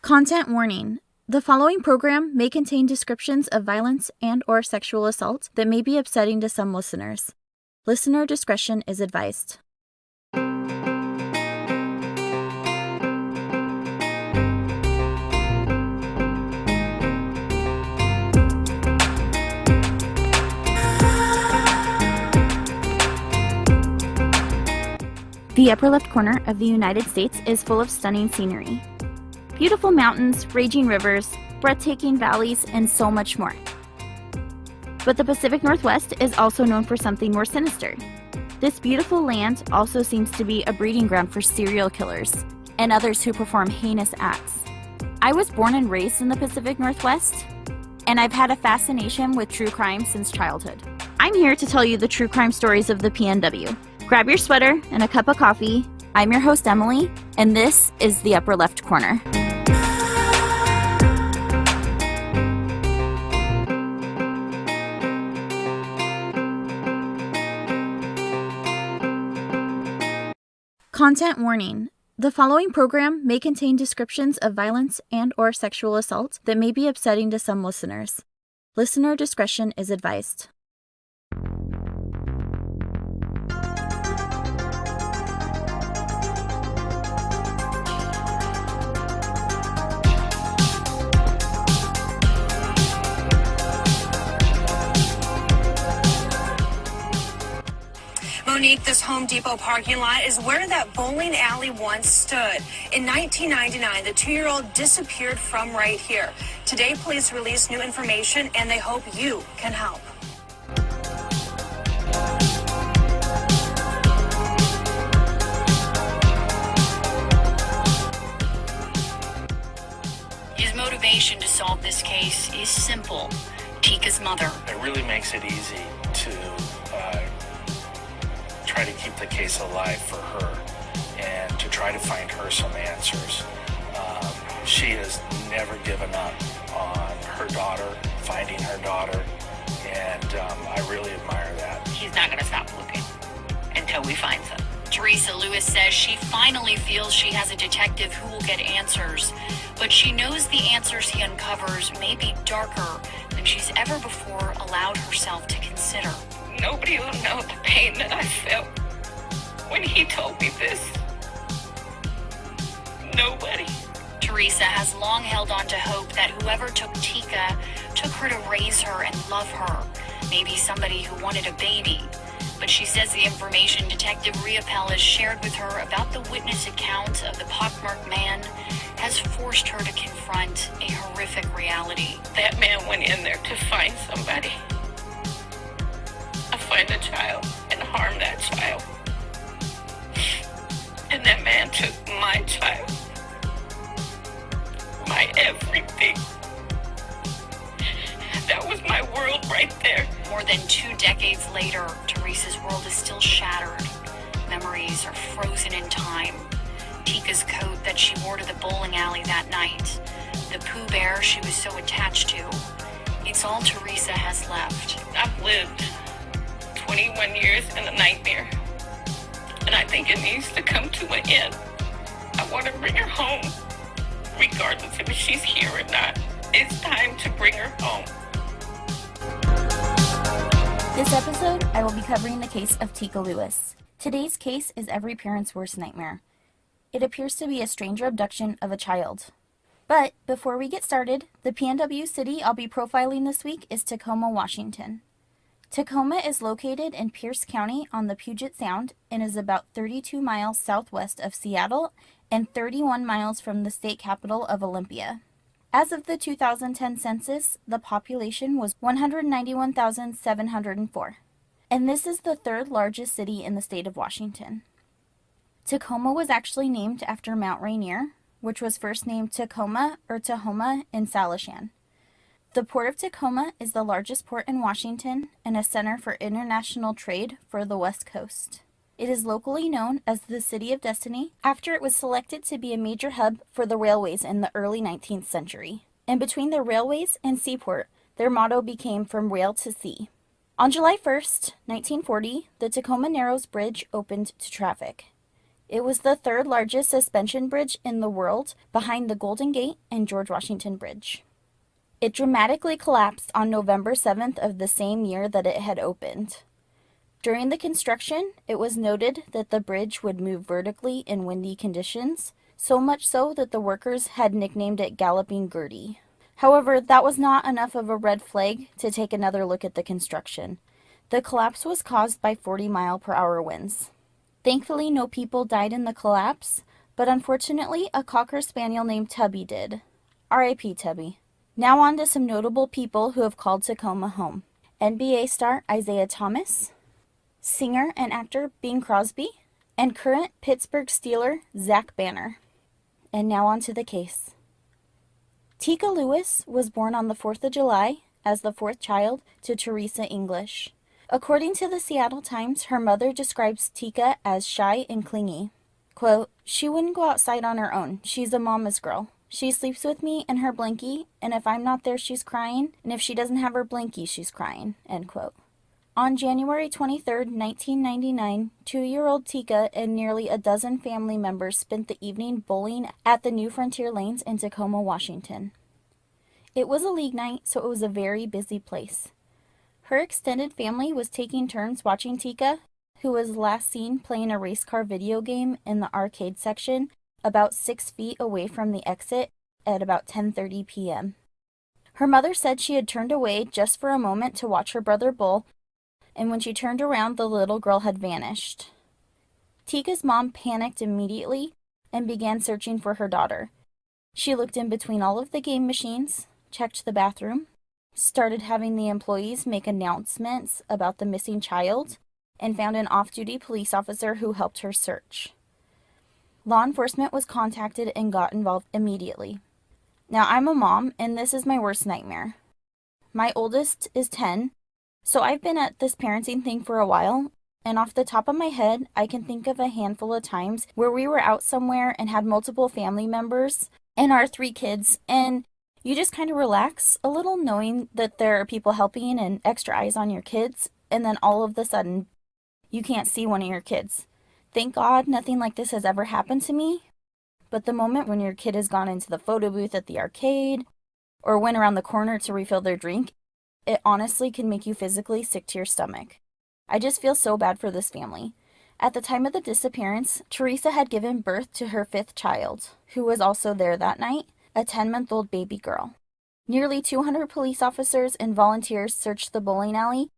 Content warning. The following program may contain descriptions of violence and/or sexual assault that may be upsetting to some listeners. Listener discretion is advised. The upper left corner of the United States is full of stunning scenery. Beautiful mountains, raging rivers, breathtaking valleys, and so much more. But the Pacific Northwest is also known for something more sinister. This beautiful land also seems to be a breeding ground for serial killers and others who perform heinous acts. I was born and raised in the Pacific Northwest, and I've had a fascination with true crime since childhood. I'm here to tell you the true crime stories of the PNW. Grab your sweater and a cup of coffee. I'm your host, Emily, and this is the upper left corner. Content warning. The following program may contain descriptions of violence and/or sexual assault that may be upsetting to some listeners. Listener discretion is advised. Monique, this Home Depot parking lot is where that bowling alley once stood. In 1999, the 2-year-old disappeared from right here. Today, police released new information, and they hope you can help. His motivation to solve this case is simple. Teekah's mother. It really makes it easy to try to keep the case alive for her and to try to find her some answers. She has never given up on her daughter, finding her daughter, and I really admire that. He's not going to stop looking until we find them. Teekah Lewis says she finally feels she has a detective who will get answers, but she knows the answers he uncovers may be darker than she's ever before allowed herself to consider. Nobody will know the pain that I felt when he told me this. Nobody. Teekah has long held on to hope that whoever took Teekah took her to raise her and love her. Maybe somebody who wanted a baby. But she says the information Detective Riopel has shared with her about the witness account of the pockmarked man has forced her to confront a horrific reality. That man went in there to find somebody. Find a child and harm that child. And that man took my child. My everything. That was my world right there. More than 2 decades later, Teresa's world is still shattered. Memories are frozen in time. Teekah's coat that she wore to the bowling alley that night. The Pooh Bear she was so attached to. It's all Teekah has left. I've lived 21 years in a nightmare, and I think it needs to come to an end. I want to bring her home, regardless if she's here or not. It's time to bring her home. This episode, I will be covering the case of Tikka Lewis. Today's case is every parent's worst nightmare. It appears to be a stranger abduction of a child. But before we get started, the PNW city I'll be profiling this week is Tacoma, Washington. Tacoma is located in Pierce County on the Puget Sound and is about 32 miles southwest of Seattle and 31 miles from the state capital of Olympia. As of the 2010 census, the population was 191,704, and this is the third largest city in the state of Washington. Tacoma was actually named after Mount Rainier, which was first named Tacoma or Tahoma in Salishan. The Port of Tacoma is the largest port in Washington and a center for international trade for the West Coast. It is locally known as the City of Destiny after it was selected to be a major hub for the railways in the early 19th century. And between the railways and seaport, their motto became From Rail to Sea. On July 1st, 1940, the Tacoma Narrows Bridge opened to traffic. It was the third largest suspension bridge in the world, behind the Golden Gate and George Washington Bridge. It dramatically collapsed on November 7th of the same year that it had opened. During the construction, it was noted that the bridge would move vertically in windy conditions, so much so that the workers had nicknamed it Galloping Gertie. However, that was not enough of a red flag to take another look at the construction. The collapse was caused by 40-mile-per-hour winds. Thankfully, no people died in the collapse, but unfortunately, a Cocker Spaniel named Tubby did. R.I.P. Tubby. Now on to some notable people who have called Tacoma home. NBA star Isaiah Thomas, singer and actor Bing Crosby, and current Pittsburgh Steeler Zach Banner. And now on to the case. Teekah Lewis was born on the 4th of July as the fourth child to Teresa English. According to the Seattle Times, her mother describes Teekah as shy and clingy. Quote, "She wouldn't go outside on her own. She's a mama's girl. She sleeps with me in her blankie, and if I'm not there, she's crying, and if she doesn't have her blankie, she's crying." End quote. On January 23, 1999, 2-year-old Teekah and nearly a dozen family members spent the evening bowling at the New Frontier Lanes in Tacoma, Washington. It was a league night, so it was a very busy place. Her extended family was taking turns watching Teekah, who was last seen playing a race car video game in the arcade section about 6 feet away from the exit at about 10:30 p.m. Her mother said she had turned away just for a moment to watch her brother bowl, and when she turned around, the little girl had vanished. Teekah's mom panicked immediately and began searching for her daughter. She looked in between all of the game machines, checked the bathroom, started having the employees make announcements about the missing child, and found an off-duty police officer who helped her search. Law enforcement was contacted and got involved immediately. Now, I'm a mom, and this is my worst nightmare. My oldest is 10, so I've been at this parenting thing for a while, and off the top of my head, I can think of a handful of times where we were out somewhere and had multiple family members and our 3 kids, and you just kind of relax a little knowing that there are people helping and extra eyes on your kids, and then all of a sudden, you can't see one of your kids. Thank God nothing like this has ever happened to me, but the moment when your kid has gone into the photo booth at the arcade or went around the corner to refill their drink, it honestly can make you physically sick to your stomach. I just feel so bad for this family. At the time of the disappearance, Teresa had given birth to her 5th child, who was also there that night, a 10-month-old baby girl. Nearly 200 police officers and volunteers searched the bowling alley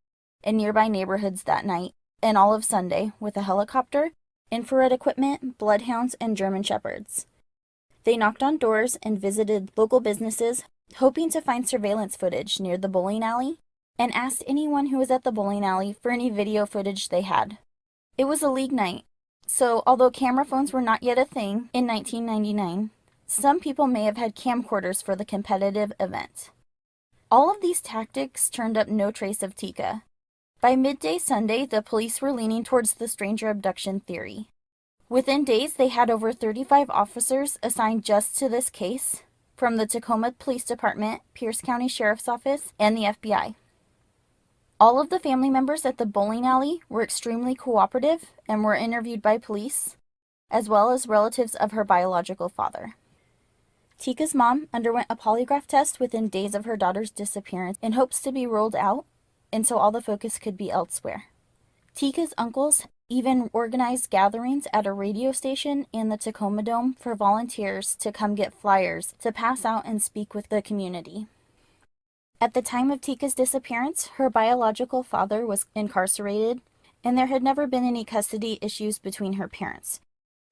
and nearby neighborhoods that night and all of Sunday with a helicopter, infrared equipment, bloodhounds, and German shepherds. They knocked on doors and visited local businesses, hoping to find surveillance footage near the bowling alley, and asked anyone who was at the bowling alley for any video footage they had. It was a league night, so although camera phones were not yet a thing in 1999, some people may have had camcorders for the competitive event. All of these tactics turned up no trace of Teekah. By midday Sunday, the police were leaning towards the stranger abduction theory. Within days, they had over 35 officers assigned just to this case, from the Tacoma Police Department, Pierce County Sheriff's Office, and the FBI. All of the family members at the bowling alley were extremely cooperative and were interviewed by police, as well as relatives of her biological father. Teekah's mom underwent a polygraph test within days of her daughter's disappearance in hopes to be ruled out, and so all the focus could be elsewhere. Teekah's uncles even organized gatherings at a radio station in the Tacoma Dome for volunteers to come get flyers to pass out and speak with the community. At the time of Teekah's disappearance, her biological father was incarcerated, and there had never been any custody issues between her parents,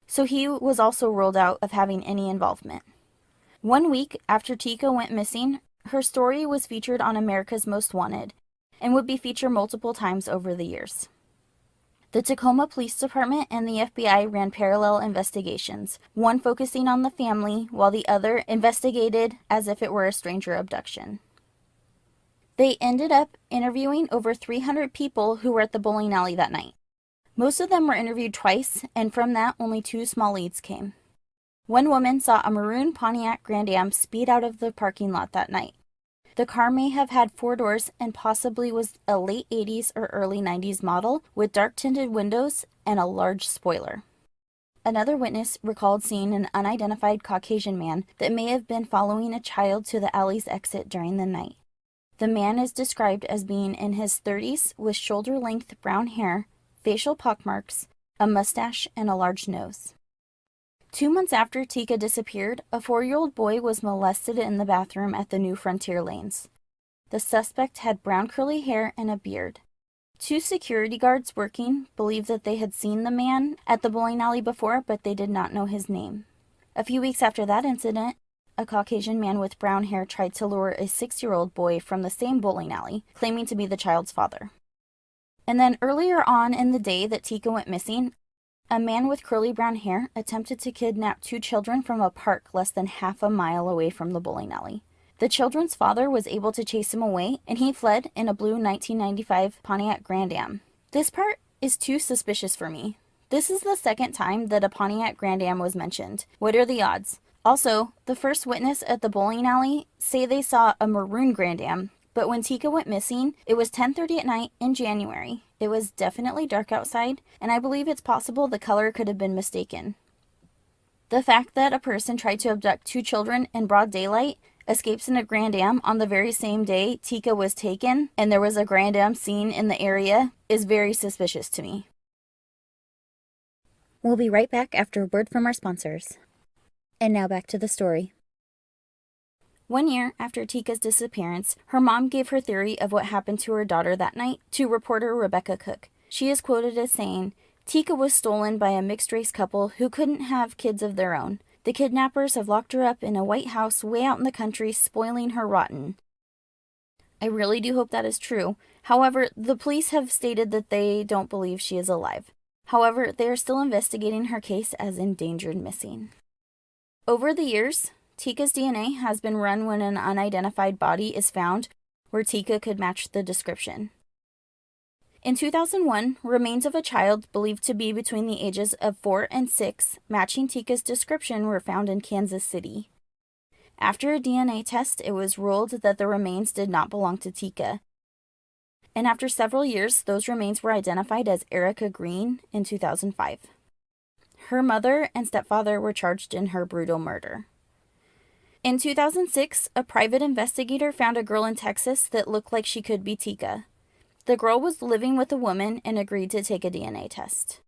so he was also ruled out of having any involvement. 1 week after Teekah went missing, her story was featured on America's Most Wanted and would be featured multiple times over the years. The Tacoma Police Department and the FBI ran parallel investigations, one focusing on the family while the other investigated as if it were a stranger abduction. They ended up interviewing over 300 people who were at the bowling alley that night. Most of them were interviewed twice, and from that, only 2 small leads came. One woman saw a maroon Pontiac Grand Am speed out of the parking lot that night. The car may have had 4 doors and possibly was a late 80s or early 90s model with dark tinted windows and a large spoiler. Another witness recalled seeing an unidentified Caucasian man that may have been following a child to the alley's exit during the night. The man is described as being in his 30s with shoulder-length brown hair, facial pockmarks, a mustache, and a large nose. 2 months after Tikka disappeared, a 4-year-old boy was molested in the bathroom at the New Frontier Lanes. The suspect had brown curly hair and a beard. 2 security guards working believed that they had seen the man at the bowling alley before, but they did not know his name. A few weeks after that incident, a Caucasian man with brown hair tried to lure a 6-year-old boy from the same bowling alley, claiming to be the child's father. And then earlier on in the day that Tikka went missing, a man with curly brown hair attempted to kidnap 2 children from a park less than half a mile away from the bowling alley. The children's father was able to chase him away, and he fled in a blue 1995 Pontiac Grand Am. This part is too suspicious for me. This is the second time that a Pontiac Grand Am was mentioned. What are the odds? Also, the first witness at the bowling alley say they saw a maroon Grand Am, but when Tikka went missing, it was 10:30 at night in January. It was definitely dark outside, and I believe it's possible the color could have been mistaken. The fact that a person tried to abduct 2 children in broad daylight, escapes in a Grand Am on the very same day Tikka was taken, and there was a Grand Am seen in the area, is very suspicious to me. We'll be right back after a word from our sponsors. And now back to the story. 1 year after Tikka's disappearance, her mom gave her theory of what happened to her daughter that night to reporter Rebecca Cook. She is quoted as saying, "Tikka was stolen by a mixed-race couple who couldn't have kids of their own. The kidnappers have locked her up in a white house way out in the country, spoiling her rotten." I really do hope that is true. However, the police have stated that they don't believe she is alive. However, they are still investigating her case as endangered missing. Over the years, Tikka's DNA has been run when an unidentified body is found where Tikka could match the description. In 2001, remains of a child believed to be between the ages of 4 and 6, matching Tikka's description, were found in Kansas City. After a DNA test, it was ruled that the remains did not belong to Tikka. And after several years, those remains were identified as Erica Green in 2005. Her mother and stepfather were charged in her brutal murder. In 2006, a private investigator found a girl in Texas that looked like she could be Tikka. The girl was living with a woman and agreed to take a DNA test.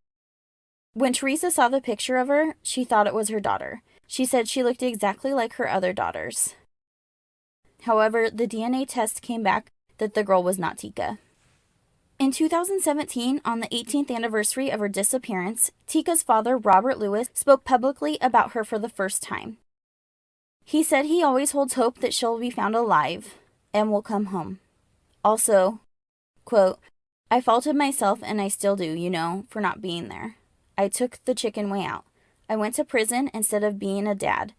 When Teresa saw the picture of her, she thought it was her daughter. She said she looked exactly like her other daughters. However, the DNA test came back that the girl was not Tikka. In 2017, on the 18th anniversary of her disappearance, Tikka's father, Robert Lewis, spoke publicly about her for the first time. He said he always holds hope that she'll be found alive and will come home. Also, quote, "I faulted myself, and I still do, for not being there. I took the chicken way out. I went to prison instead of being a dad.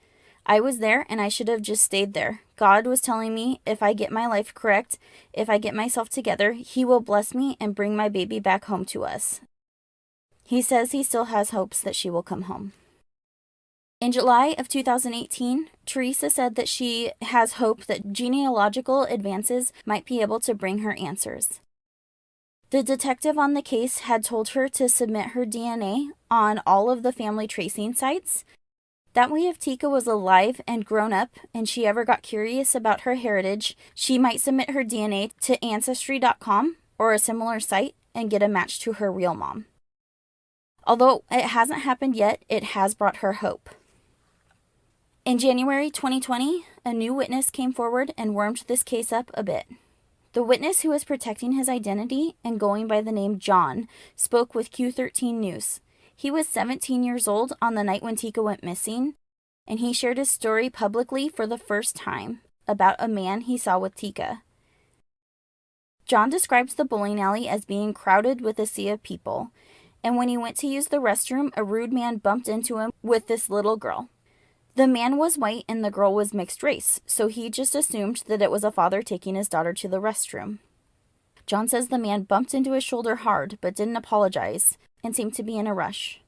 I was there, and I should have just stayed there. God was telling me if I get my life correct, if I get myself together, He will bless me and bring my baby back home to us." He says he still has hopes that she will come home. In July of 2018, Teresa said that she has hope that genealogical advances might be able to bring her answers. The detective on the case had told her to submit her DNA on all of the family tracing sites. That way, if Tikka was alive and grown up and she ever got curious about her heritage, she might submit her DNA to Ancestry.com or a similar site and get a match to her real mom. Although it hasn't happened yet, it has brought her hope. In January 2020, a new witness came forward and warmed this case up a bit. The witness, who was protecting his identity and going by the name John, spoke with Q13 News. He was 17 years old on the night when Tikka went missing, and he shared his story publicly for the first time about a man he saw with Tikka. John describes the bowling alley as being crowded with a sea of people, and when he went to use the restroom, a rude man bumped into him with this little girl. The man was white and the girl was mixed race, so he just assumed that it was a father taking his daughter to the restroom. John says the man bumped into his shoulder hard but didn't apologize and seemed to be in a rush.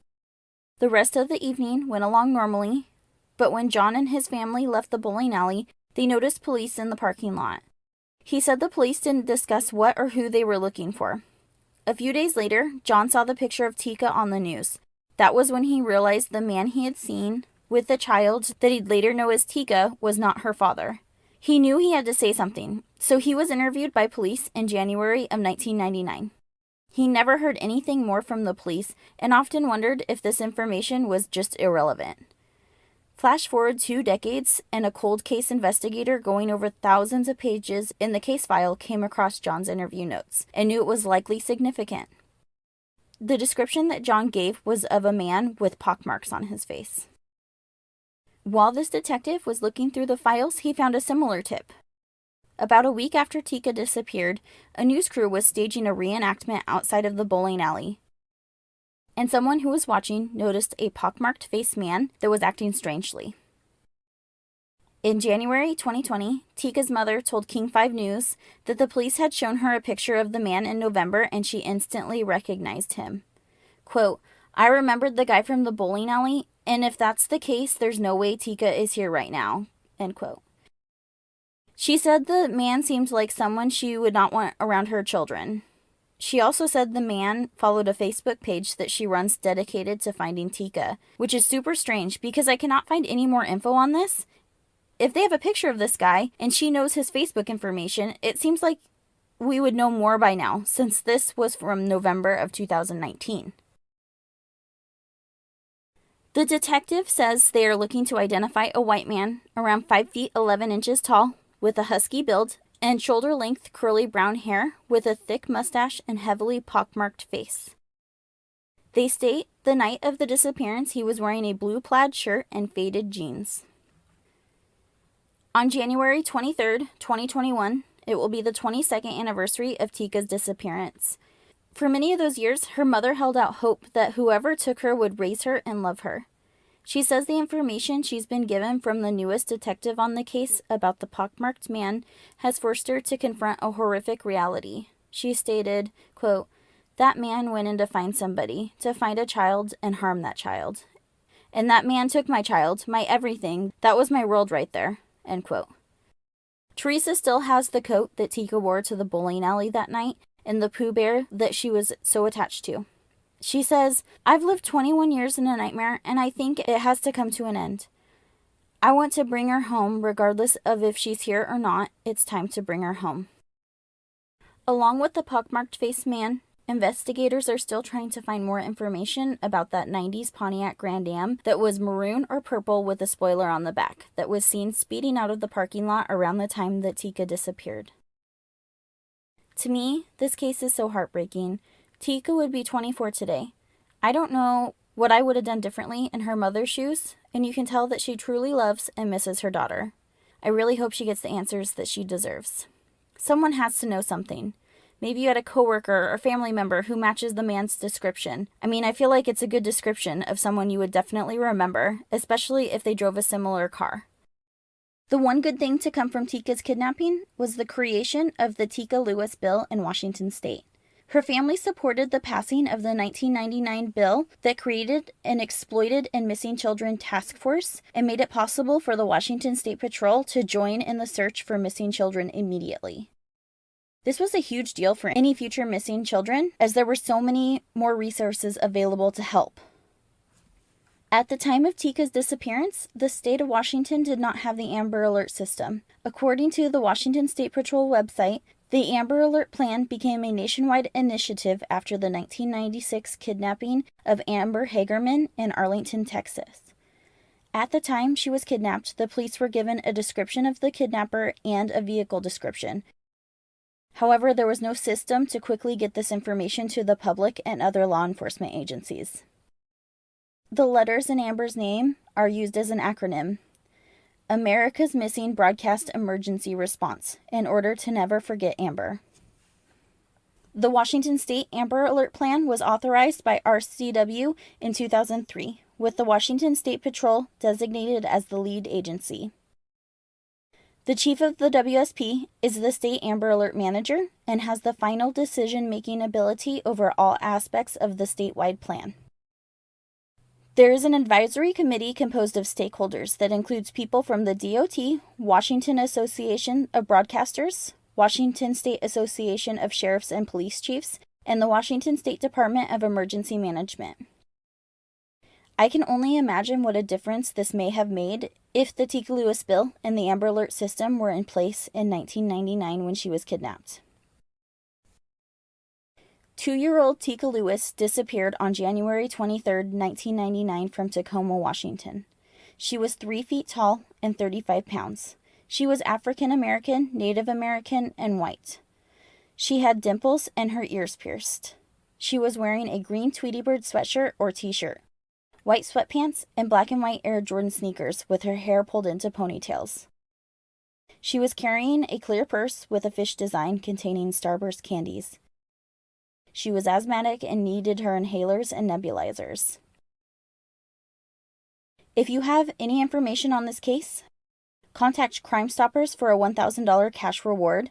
The rest of the evening went along normally, but when John and his family left the bowling alley, they noticed police in the parking lot. He said the police didn't discuss what or who they were looking for. A few days later, John saw the picture of Tikka on the news. That was when he realized the man he had seen with the child that he'd later know as Teekah was not her father. He knew he had to say something, so he was interviewed by police in January of 1999. He never heard anything more from the police and often wondered if this information was just irrelevant. Flash forward 2 decades, and a cold case investigator going over thousands of pages in the case file came across John's interview notes and knew it was likely significant. The description that John gave was of a man with pockmarks on his face. While this detective was looking through the files, he found a similar tip. About a week after Teekah disappeared, a news crew was staging a reenactment outside of the bowling alley, and someone who was watching noticed a pockmarked faced man that was acting strangely. In January 2020, Teekah's mother told King 5 News that the police had shown her a picture of the man in November and she instantly recognized him. Quote, "I remembered the guy from the bowling alley, and if that's the case, there's no way Teekah is here right now." End quote. She said the man seemed like someone she would not want around her children. She also said the man followed a Facebook page that she runs dedicated to finding Teekah, which is super strange because I cannot find any more info on this. If they have a picture of this guy and she knows his Facebook information, it seems like we would know more by now since this was from November of 2019. The detective says they are looking to identify a white man around 5 feet 11 inches tall with a husky build and shoulder-length curly brown hair with a thick mustache and heavily pockmarked face. They state the night of the disappearance he was wearing a blue plaid shirt and faded jeans. On January 23rd, 2021, it will be the 22nd anniversary of Teekah's disappearance. For many of those years, her mother held out hope that whoever took her would raise her and love her. She says the information she's been given from the newest detective on the case about the pockmarked man has forced her to confront a horrific reality. She stated, quote, "That man went in to find somebody, to find a child and harm that child. And that man took my child, my everything. That was my world right there." End quote. Teresa still has the coat that Teekah wore to the bowling alley that night and the Pooh Bear that she was so attached to. She says, "I've lived 21 years in a nightmare, and I think it has to come to an end. I want to bring her home, regardless of if she's here or not. It's time to bring her home." Along with the pockmarked face man, investigators are still trying to find more information about that 90s Pontiac Grand Am that was maroon or purple with a spoiler on the back that was seen speeding out of the parking lot around the time that Teekah disappeared. To me, this case is so heartbreaking. Teekah would be 24 today. I don't know what I would have done differently in her mother's shoes, and you can tell that she truly loves and misses her daughter. I really hope she gets the answers that she deserves. Someone has to know something. Maybe you had a coworker or family member who matches the man's description. I mean, I feel like it's a good description of someone you would definitely remember, especially if they drove a similar car. The one good thing to come from Teekah's kidnapping was the creation of the Tikka Lewis bill in Washington state. Her family supported the passing of the 1999 bill that created an Exploited and Missing Children Task Force and made it possible for the Washington State Patrol to join in the search for missing children immediately. This was a huge deal for any future missing children, as there were so many more resources available to help. At the time of Teekah's disappearance, the state of Washington did not have the Amber Alert system. According to the Washington State Patrol website, the Amber Alert plan became a nationwide initiative after the 1996 kidnapping of Amber Hagerman in Arlington, Texas. At the time she was kidnapped, the police were given a description of the kidnapper and a vehicle description. However, there was no system to quickly get this information to the public and other law enforcement agencies. The letters in Amber's name are used as an acronym: America's Missing Broadcast Emergency Response, in order to never forget Amber. The Washington State Amber Alert Plan was authorized by RCW in 2003, with the Washington State Patrol designated as the lead agency. The chief of the WSP is the State Amber Alert Manager and has the final decision-making ability over all aspects of the statewide plan. There is an advisory committee composed of stakeholders that includes people from the DOT, Washington Association of Broadcasters, Washington State Association of Sheriffs and Police Chiefs, and the Washington State Department of Emergency Management. I can only imagine what a difference this may have made if the Tikka Lewis bill and the Amber Alert system were in place in 1999 when she was kidnapped. 2-year-old Teekah Lewis disappeared on January 23, 1999 from Tacoma, Washington. She was 3 feet tall and 35 pounds. She was African American, Native American, and white. She had dimples and her ears pierced. She was wearing a green Tweety Bird sweatshirt or t-shirt, white sweatpants, and black and white Air Jordan sneakers with her hair pulled into ponytails. She was carrying a clear purse with a fish design containing Starburst candies. She was asthmatic and needed her inhalers and nebulizers. If you have any information on this case, contact Crime Stoppers for a $1,000 cash reward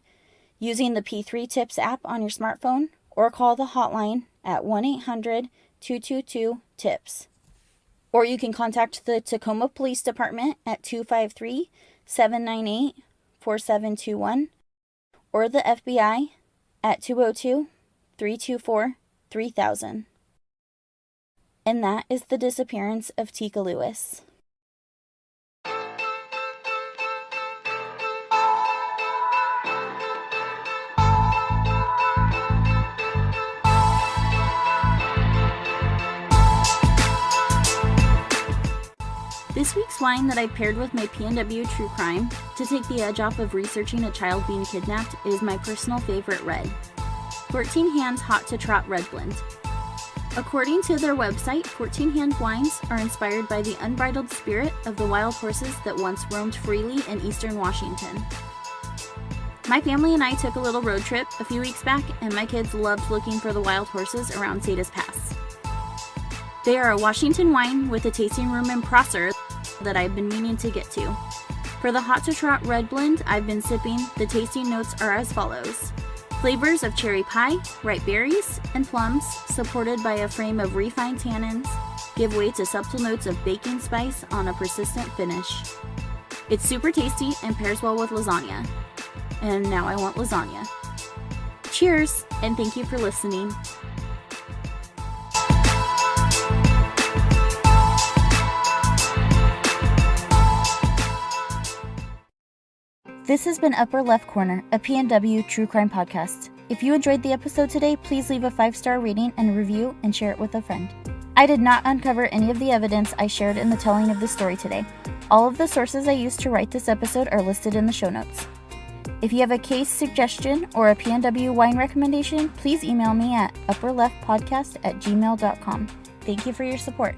using the P3 Tips app on your smartphone, or call the hotline at 1-800-222-TIPS. Or you can contact the Tacoma Police Department at 253-798-4721, or the FBI at 202-324-3000. And that is the disappearance of Tikka Lewis. This week's wine that I paired with my PNW True Crime to take the edge off of researching a child being kidnapped is my personal favorite red. 14 Hands Hot to Trot Red Blend. According to their website, 14 Hand wines are inspired by the unbridled spirit of the wild horses that once roamed freely in eastern Washington. My family and I took a little road trip a few weeks back, and my kids loved looking for the wild horses around Sada's Pass. They are a Washington wine with a tasting room in Prosser that I've been meaning to get to. For the Hot to Trot Red Blend I've been sipping, the tasting notes are as follows. Flavors of cherry pie, ripe berries, and plums, supported by a frame of refined tannins, give way to subtle notes of baking spice on a persistent finish. It's super tasty and pairs well with lasagna. And now I want lasagna. Cheers, and thank you for listening. This has been Upper Left Corner, a PNW True Crime podcast. If you enjoyed the episode today, please leave a 5-star rating and review and share it with a friend. I did not uncover any of the evidence I shared in the telling of the story today. All of the sources I used to write this episode are listed in the show notes. If you have a case suggestion or a PNW wine recommendation, please email me at upperleftpodcast@gmail.com. Thank you for your support.